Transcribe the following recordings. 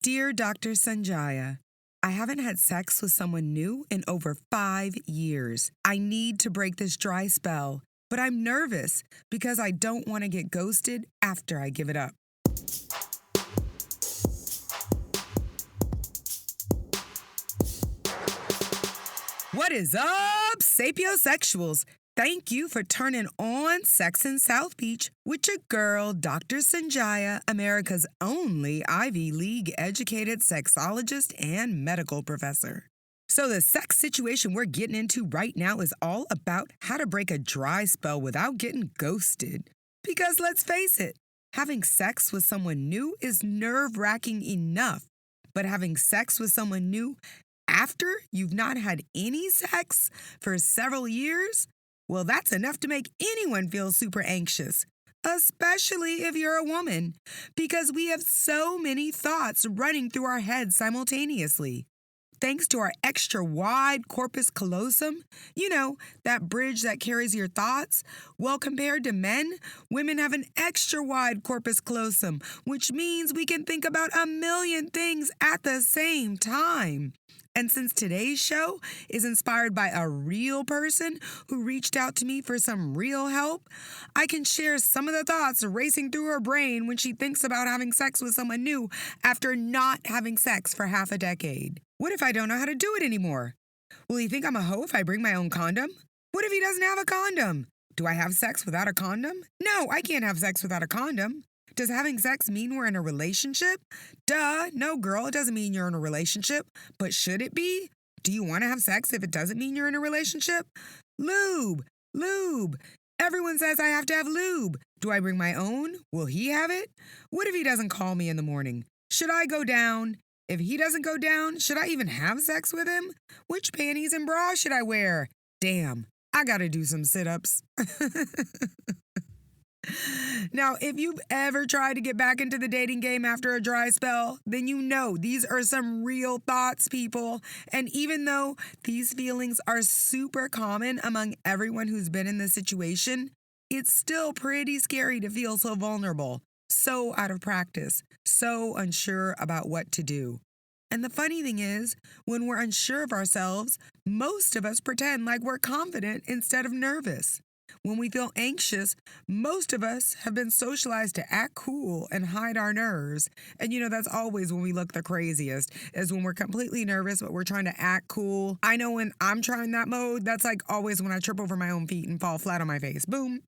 Dear Dr. Sonjia, I haven't had sex with someone new in over 5 years. I need to break this dry spell, but I'm nervous because I don't want to get ghosted after I give it up. What is up, sapiosexuals? Thank you for turning on Sex in South Beach with your girl, Dr. Sonjia, America's only Ivy League educated sexologist and medical professor. So the sex situation we're getting into right now is all about how to break a dry spell without getting ghosted. Because let's face it, having sex with someone new is nerve-wracking enough, but having sex with someone new after you've not had any sex for several years, well, that's enough to make anyone feel super anxious, especially if you're a woman, because we have so many thoughts running through our heads simultaneously. Thanks to our extra wide corpus callosum, that bridge that carries your thoughts, well, compared to men, women have an extra wide corpus callosum, which means we can think about a million things at the same time. And since today's show is inspired by a real person who reached out to me for some real help, I can share some of the thoughts racing through her brain when she thinks about having sex with someone new after not having sex for half a decade. What if I don't know how to do it anymore? Will he think I'm a hoe if I bring my own condom? What if he doesn't have a condom? Do I have sex without a condom? No, I can't have sex without a condom. Does having sex mean we're in a relationship? Duh, no, girl, it doesn't mean you're in a relationship. But should it be? Do you want to have sex if it doesn't mean you're in a relationship? Lube. Everyone says I have to have lube. Do I bring my own? Will he have it? What if he doesn't call me in the morning? Should I go down? If he doesn't go down, should I even have sex with him? Which panties and bra should I wear? Damn, I gotta do some sit-ups. Now, if you've ever tried to get back into the dating game after a dry spell, then you know these are some real thoughts, people. And even though these feelings are super common among everyone who's been in this situation, it's still pretty scary to feel so vulnerable, so out of practice, so unsure about what to do. And the funny thing is, when we're unsure of ourselves, most of us pretend like we're confident instead of nervous. When we feel anxious, most of us have been socialized to act cool and hide our nerves. And that's always when we look the craziest, is when we're completely nervous, but we're trying to act cool. I know when I'm trying that mode, that's like always when I trip over my own feet and fall flat on my face. Boom.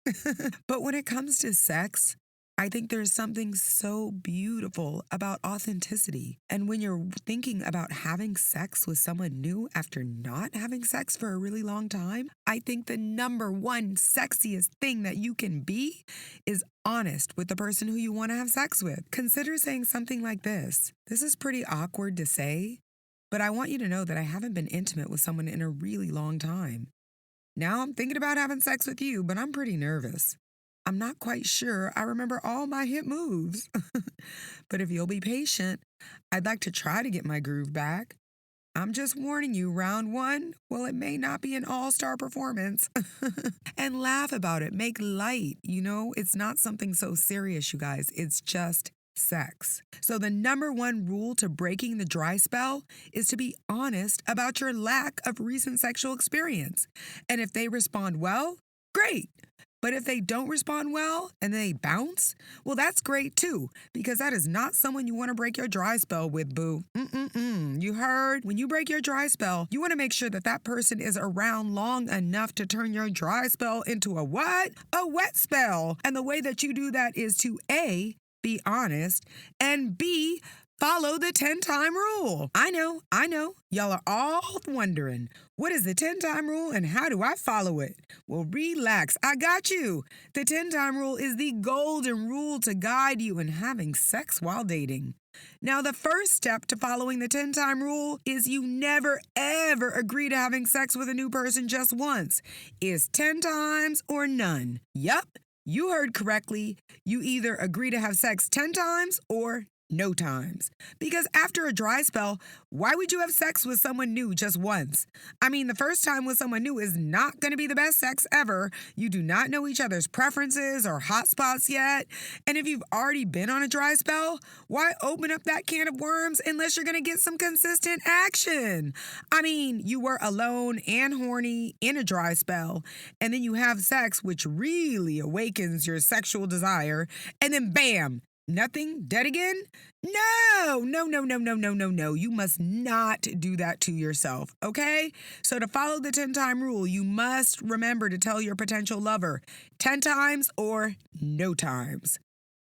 But when it comes to sex, I think there's something so beautiful about authenticity. And when you're thinking about having sex with someone new after not having sex for a really long time, I think the number one sexiest thing that you can be is honest with the person who you want to have sex with. Consider saying something like this. This is pretty awkward to say, but I want you to know that I haven't been intimate with someone in a really long time. Now I'm thinking about having sex with you, but I'm pretty nervous. I'm not quite sure I remember all my hip moves. But if you'll be patient, I'd like to try to get my groove back. I'm just warning you, round one, well, it may not be an all-star performance. And laugh about it. Make light, It's not something so serious, you guys. It's just sex. So the number one rule to breaking the dry spell is to be honest about your lack of recent sexual experience. And if they respond well, great. But if they don't respond well and they bounce, well, that's great too, because that is not someone you want to break your dry spell with, boo. You heard? When you break your dry spell, you want to make sure that that person is around long enough to turn your dry spell into a what? A wet spell. And the way that you do that is to A, be honest, and B, follow the 10-time rule. I know. Y'all are all wondering, what is the 10-time rule and how do I follow it? Well, relax. I got you. The 10-time rule is the golden rule to guide you in having sex while dating. Now, the first step to following the 10-time rule is you never, ever agree to having sex with a new person just once. It's 10 times or none. Yup, you heard correctly. You either agree to have sex 10 times or no times. Because after a dry spell, why would you have sex with someone new just once? I mean, the first time with someone new is not going to be the best sex ever. You do not know each other's preferences or hot spots yet. And if you've already been on a dry spell, why open up that can of worms unless you're going to get some consistent action? I mean, you were alone and horny in a dry spell, and then you have sex, which really awakens your sexual desire, and then bam! Nothing? Dead again? No, no, no, no, no, no, no, no. You must not do that to yourself, okay? So to follow the 10-time rule, you must remember to tell your potential lover 10 times or no times.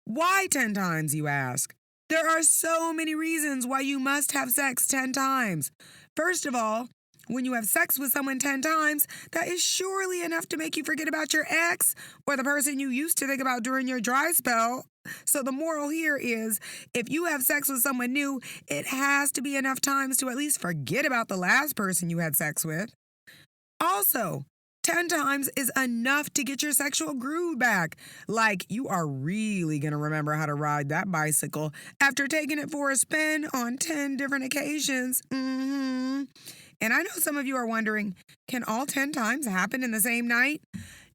Why 10 times, you ask? There are so many reasons why you must have sex 10 times. First of all, when you have sex with someone 10 times, that is surely enough to make you forget about your ex or the person you used to think about during your dry spell. So the moral here is, if you have sex with someone new, it has to be enough times to at least forget about the last person you had sex with. Also, 10 times is enough to get your sexual groove back. Like, you are really going to remember how to ride that bicycle after taking it for a spin on 10 different occasions. And I know some of you are wondering, can all 10 times happen in the same night?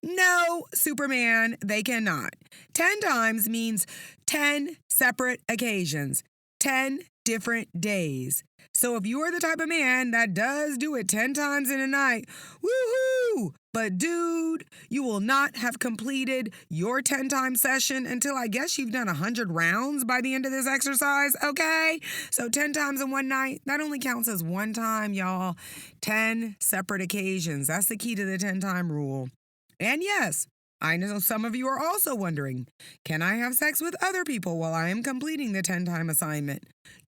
No, Superman, they cannot. 10 times means 10 separate occasions, 10 different days. So if you are the type of man that does do it 10 times in a night, woohoo! But dude, you will not have completed your 10-time session until I guess you've done 100 rounds by the end of this exercise, okay? So 10 times in one night, that only counts as one time, y'all. 10 separate occasions. That's the key to the 10-time rule. And yes, I know some of you are also wondering, can I have sex with other people while I am completing the 10-time assignment?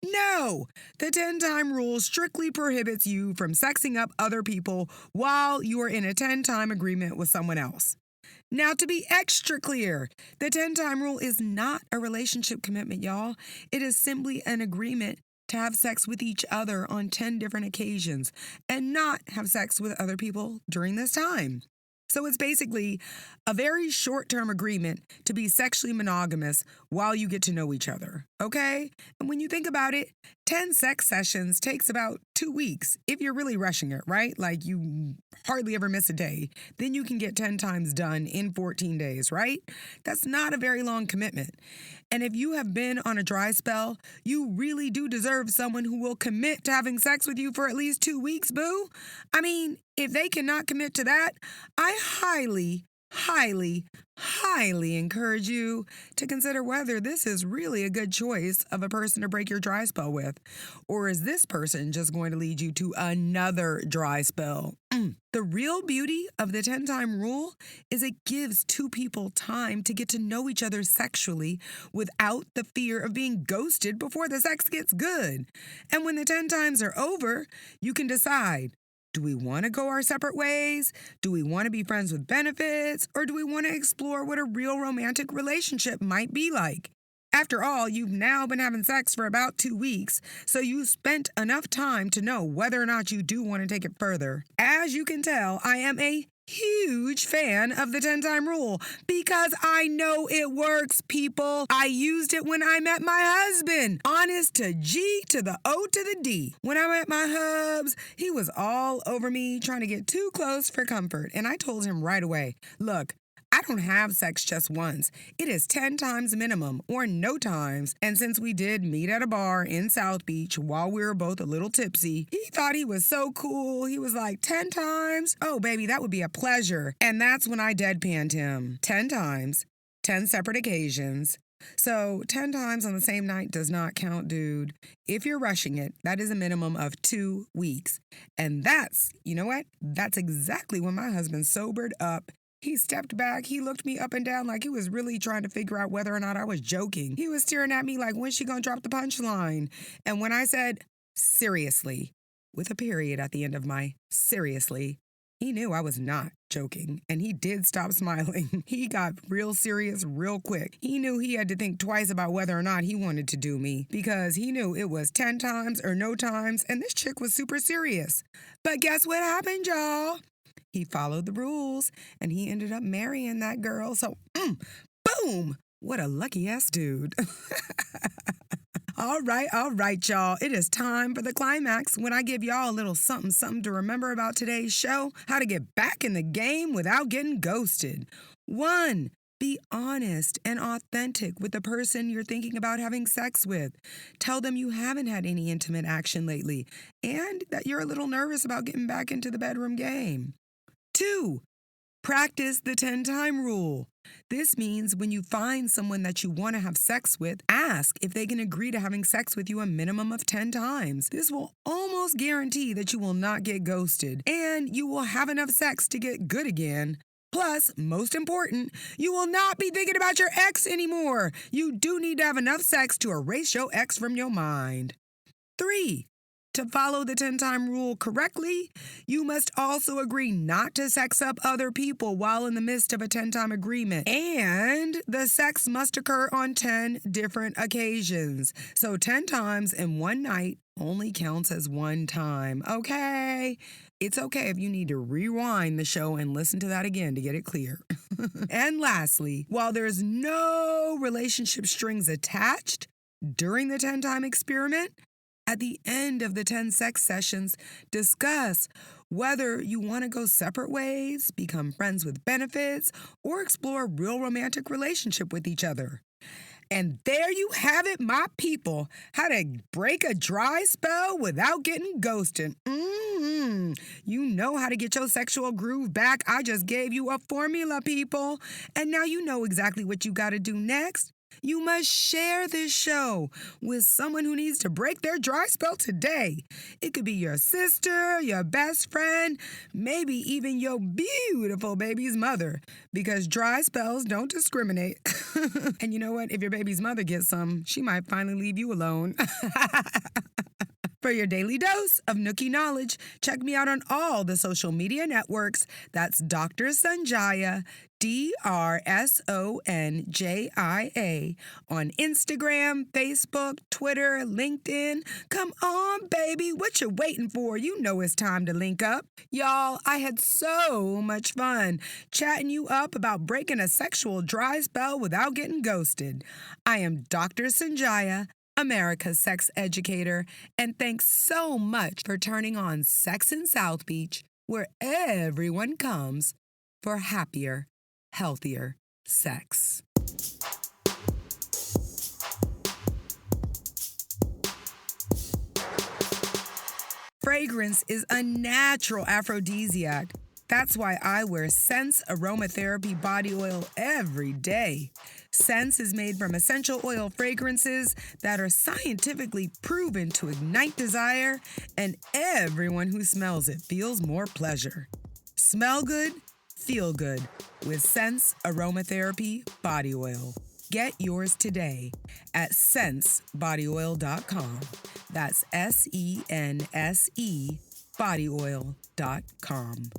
No! The 10-time rule strictly prohibits you from sexing up other people while you are in a 10-time agreement with someone else. Now, to be extra clear, the 10-time rule is not a relationship commitment, y'all. It is simply an agreement to have sex with each other on 10 different occasions and not have sex with other people during this time. So it's basically a very short-term agreement to be sexually monogamous while you get to know each other, okay? And when you think about it, 10 sex sessions takes about 2 weeks if you're really rushing it, right? Like you hardly ever miss a day. Then you can get 10 times done in 14 days, right? That's not a very long commitment. And if you have been on a dry spell, you really do deserve someone who will commit to having sex with you for at least 2 weeks, boo. I mean, if they cannot commit to that, I highly encourage you to consider whether this is really a good choice of a person to break your dry spell with. Or is this person just going to lead you to another dry spell? The real beauty of the 10-time rule is it gives two people time to get to know each other sexually without the fear of being ghosted before the sex gets good. And when the 10 times are over, you can decide, do we want to go our separate ways? Do we want to be friends with benefits? Or do we want to explore what a real romantic relationship might be like? After all, you've now been having sex for about 2 weeks, so you spent enough time to know whether or not you do want to take it further. As you can tell, I am a huge fan of the 10-time rule because I know it works, people. I used it when I met my husband. Honest to G to the O to the D. When I met my hubs, he was all over me trying to get too close for comfort. And I told him right away, look, I don't have sex just once. It is 10 times minimum or no times. And since we did meet at a bar in South Beach while we were both a little tipsy, he thought he was so cool. He was like, 10 times? Oh, baby, that would be a pleasure. And that's when I deadpanned him. 10 times, 10 separate occasions. So 10 times on the same night does not count, dude. If you're rushing it, that is a minimum of 2 weeks. And that's, you know what? That's exactly when my husband sobered up. He stepped back. He looked me up and down like he was really trying to figure out whether or not I was joking. He was staring at me like, when's she gonna drop the punchline? And when I said, seriously, with a period at the end of my seriously, he knew I was not joking, and he did stop smiling. He got real serious real quick. He knew he had to think twice about whether or not he wanted to do me because he knew it was 10 times or no times, and this chick was super serious. But guess what happened, y'all? He followed the rules, and he ended up marrying that girl. So, boom! What a lucky-ass dude. All right, y'all. It is time for the climax when I give y'all a little something to remember about today's show. How to get back in the game without getting ghosted. 1. Be honest and authentic with the person you're thinking about having sex with. Tell them you haven't had any intimate action lately and that you're a little nervous about getting back into the bedroom game. 2. Practice the 10-time rule. This means when you find someone that you want to have sex with, ask if they can agree to having sex with you a minimum of 10 times. This will almost guarantee that you will not get ghosted and you will have enough sex to get good again. Plus, most important, you will not be thinking about your ex anymore. You do need to have enough sex to erase your ex from your mind. 3. To follow the 10-time rule correctly, you must also agree not to sex up other people while in the midst of a 10-time agreement. And the sex must occur on 10 different occasions. So 10 times in one night only counts as one time, okay? It's okay if you need to rewind the show and listen to that again to get it clear. And lastly, while there's no relationship strings attached during the 10-time experiment, at the end of the 10 sex sessions, discuss whether you want to go separate ways, become friends with benefits, or explore a real romantic relationship with each other. And there you have it, my people. How to break a dry spell without getting ghosted. You know how to get your sexual groove back. I just gave you a formula, people. And now you know exactly what you got to do next. You must share this show with someone who needs to break their dry spell today. It could be your sister, your best friend, maybe even your beautiful baby's mother, because dry spells don't discriminate. And you know what? If your baby's mother gets some, she might finally leave you alone. For your daily dose of Nookie knowledge, check me out on all the social media networks. That's Dr. Sonjia, DrSonjia, on Instagram, Facebook, Twitter, LinkedIn. Come on, baby. What you waiting for? You know it's time to link up. Y'all, I had so much fun chatting you up about breaking a sexual dry spell without getting ghosted. I am Dr. Sonjia, America's sex educator, and thanks so much for turning on Sex in South Beach, where everyone comes for happier, healthier sex. Fragrance is a natural aphrodisiac. That's why I wear Scents Aromatherapy Body Oil every day. Scents is made from essential oil fragrances that are scientifically proven to ignite desire, and everyone who smells it feels more pleasure. Smell good, feel good with Scents Aromatherapy Body Oil. Get yours today at scentsbodyoil.com. That's SENSE bodyoil.com.